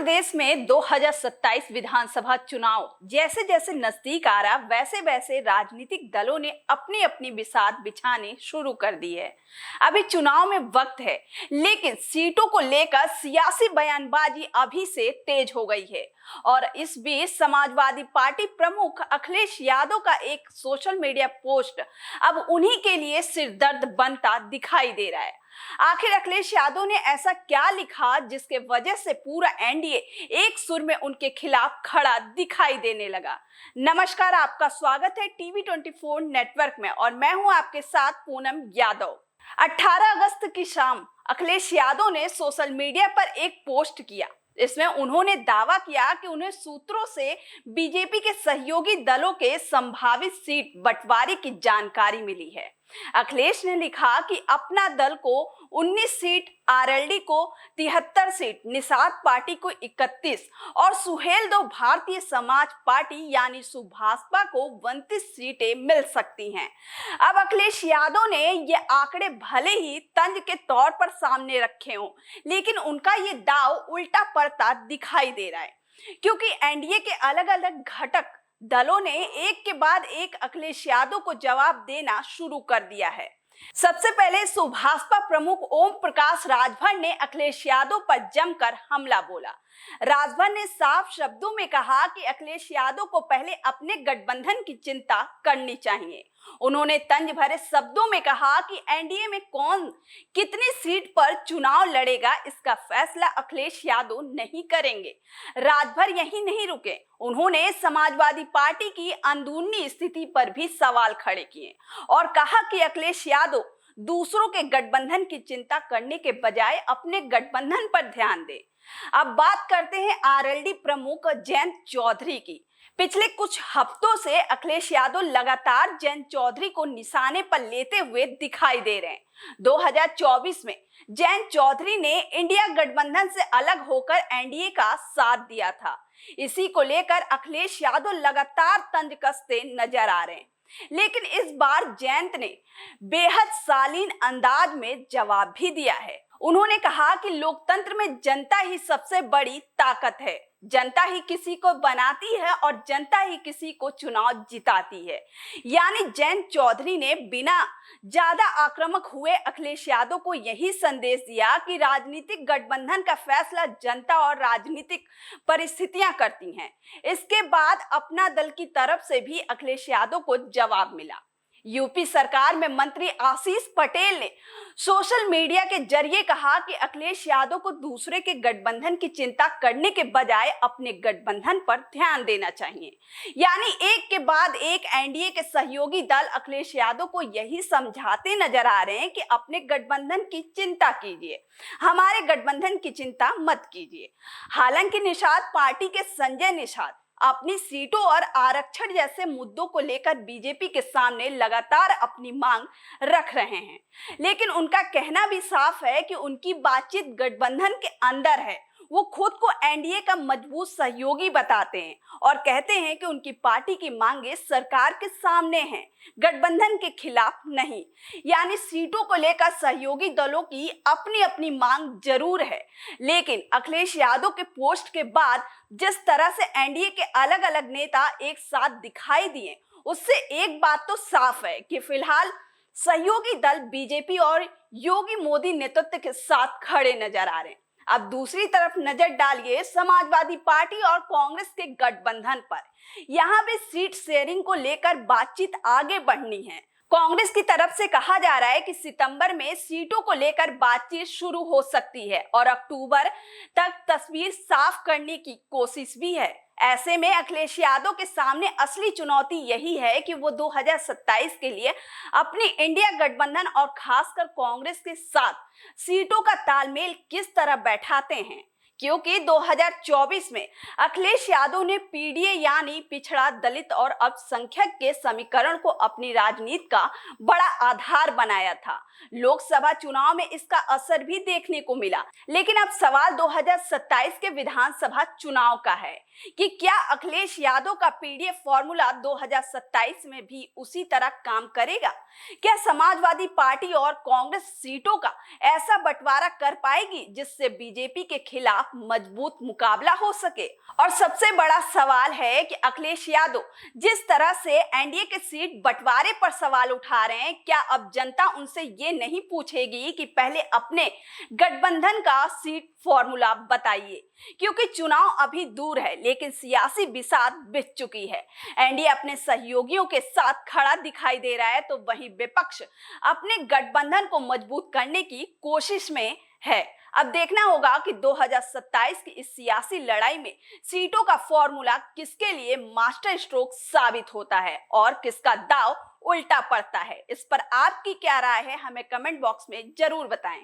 प्रदेश में 2027 विधानसभा चुनाव जैसे जैसे नजदीक आ रहा वैसे वैसे राजनीतिक दलों ने अपनी अपनी बिसात बिछाने शुरू कर दी है। अभी चुनाव में वक्त है, लेकिन सीटों को लेकर सियासी बयानबाजी अभी से तेज हो गई है। और इस बीच समाजवादी पार्टी प्रमुख अखिलेश यादव का एक सोशल मीडिया पोस्ट अब उन्हीं के लिए सिरदर्द बनता दिखाई दे रहा है। आखिर अखिलेश यादव ने ऐसा क्या लिखा जिसके वजह से पूरा एनडीए एक सुर में उनके खिलाफ खड़ा दिखाई देने लगा। नमस्कार, आपका स्वागत है टीवी 24 नेटवर्क में और मैं हूं आपके साथ पूनम यादव। 18 अगस्त की शाम अखिलेश यादव ने सोशल मीडिया पर एक पोस्ट किया। इसमें उन्होंने दावा किया कि उन्हें सूत्रों से बीजेपी के सहयोगी दलों के संभावित सीट बंटवारे की जानकारी मिली है। अखिलेश ने लिखा कि अपना दल को 19 सीट, आरएलडी को 73 सीट, निषाद पार्टी को 31 और सुहेलदेव भारतीय समाज पार्टी यानी सुभाषपा को 29 सीटें मिल सकती हैं। अब अखिलेश यादव ने ये आंकड़े भले ही तंज के तौर पर सामने रखे हों, लेकिन उनका ये दाव उल्टा पड़ता दिखाई दे रहा है, क्योंकि एनडीए के अलग अलग घटक दलों ने एक के बाद एक अखिलेश यादव को जवाब देना शुरू कर दिया है। सबसे पहले सुभाषपा प्रमुख ओम प्रकाश राजभर ने अखिलेश यादव पर जमकर हमला बोला। राजभर ने साफ शब्दों में कहा कि अखिलेश यादव को पहले अपने गठबंधन की चिंता करनी चाहिए। उन्होंने तंज भरे शब्दों में कहा कि एनडीए में कौन कितनी सीट पर चुनाव लड़ेगा, इसका फैसला अखिलेश यादव नहीं करेंगे। राजभर यहीं नहीं रुके, उन्होंने समाजवादी पार्टी की अंदरूनी स्थिति पर भी सवाल खड़े किए और कहा कि अखिलेश यादव दूसरों के गठबंधन की चिंता करने के बजाय अपने गठबंधन पर ध्यान दे। अब बात करते हैं आरएलडी प्रमुख जयंत चौधरी की। पिछले कुछ हफ्तों से अखिलेश यादव लगातार जयंत चौधरी को निशाने पर लेते हुए दिखाई दे रहे हैं। 2024 में जयंत चौधरी ने इंडिया गठबंधन से अलग होकर एनडीए का साथ दिया था। इसी को लेकर अखिलेश यादव लगातार तंज कसते नजर आ रहे हैं, लेकिन इस बार जयंत ने बेहद शालीन अंदाज में जवाब भी दिया है। उन्होंने कहा कि लोकतंत्र में जनता ही सबसे बड़ी ताकत है, जनता ही किसी को बनाती है और जनता ही किसी को चुनाव जिताती है। यानी जयंत चौधरी ने बिना ज्यादा आक्रामक हुए अखिलेश यादव को यही संदेश दिया कि राजनीतिक गठबंधन का फैसला जनता और राजनीतिक परिस्थितियां करती हैं। इसके बाद अपना दल की तरफ से भी अखिलेश यादव को जवाब मिला। यूपी सरकार में मंत्री आशीष पटेल ने सोशल मीडिया के जरिए कहा कि अखिलेश यादव को दूसरे के गठबंधन की चिंता करने के बजाय अपने गठबंधन पर ध्यान देना चाहिए। यानी एक के बाद एक एनडीए के सहयोगी दल अखिलेश यादव को यही समझाते नजर आ रहे हैं कि अपने गठबंधन की चिंता कीजिए, हमारे गठबंधन की चिंता मत कीजिए। हालांकि निषाद पार्टी के संजय निषाद अपनी सीटों और आरक्षण जैसे मुद्दों को लेकर बीजेपी के सामने लगातार अपनी मांग रख रहे हैं, लेकिन उनका कहना भी साफ है कि उनकी बातचीत गठबंधन के अंदर है। वो खुद को एनडीए का मजबूत सहयोगी बताते हैं और कहते हैं कि उनकी पार्टी की मांगे सरकार के सामने हैं, गठबंधन के खिलाफ नहीं। यानी सीटों को लेकर सहयोगी दलों की अपनी अपनी मांग जरूर है, लेकिन अखिलेश यादव के पोस्ट के बाद जिस तरह से एनडीए के अलग अलग नेता एक साथ दिखाई दिए, उससे एक बात तो साफ है कि फिलहाल सहयोगी दल बीजेपी और योगी मोदी नेतृत्व के साथ खड़े नजर आ रहे हैं। अब दूसरी तरफ नजर डालिए समाजवादी पार्टी और कांग्रेस के गठबंधन पर। यहाँ भी सीट शेयरिंग को लेकर बातचीत आगे बढ़नी है। कांग्रेस की तरफ से कहा जा रहा है कि सितंबर में सीटों को लेकर बातचीत शुरू हो सकती है और अक्टूबर तक तस्वीर साफ करने की कोशिश भी है। ऐसे में अखिलेश यादव के सामने असली चुनौती यही है कि वो 2027 के लिए अपनी इंडिया गठबंधन और खासकर कांग्रेस के साथ सीटों का तालमेल किस तरह बैठाते हैं, क्योंकि 2024 में अखिलेश यादव ने पीडीए यानी पिछड़ा, दलित और अल्पसंख्यक के समीकरण को अपनी राजनीति का बड़ा आधार बनाया था। लोकसभा चुनाव में इसका असर भी देखने को मिला, लेकिन अब सवाल 2027 के विधानसभा चुनाव का है कि क्या अखिलेश यादव का पीडीए फॉर्मूला 2027 में भी उसी तरह काम करेगा? क्या समाजवादी पार्टी और कांग्रेस सीटों का ऐसा बंटवारा कर पाएगी जिससे बीजेपी के खिलाफ मजबूत मुकाबला हो सके। और सबसे बड़ा सवाल है कि अखिलेश यादव जिस तरह से एनडीए के सीट बंटवारे पर सवाल उठा रहे हैं, क्या अब जनता उनसे ये नहीं पूछेगी कि पहले अपने गठबंधन का सीट फॉर्मूला बताइए? क्योंकि चुनाव अभी दूर है, लेकिन सियासी बिसात बिछ चुकी है। एनडीए अपने सहयोगियों के साथ खड़ा दिखाई दे रहा है, तो वहीं विपक्ष अपने गठबंधन को मजबूत करने की कोशिश में है। अब देखना होगा कि 2027 की इस सियासी लड़ाई में सीटों का फॉर्मूला किसके लिए मास्टर स्ट्रोक साबित होता है और किसका दाव उल्टा पड़ता है। इस पर आपकी क्या राय है, हमें कमेंट बॉक्स में जरूर बताएं।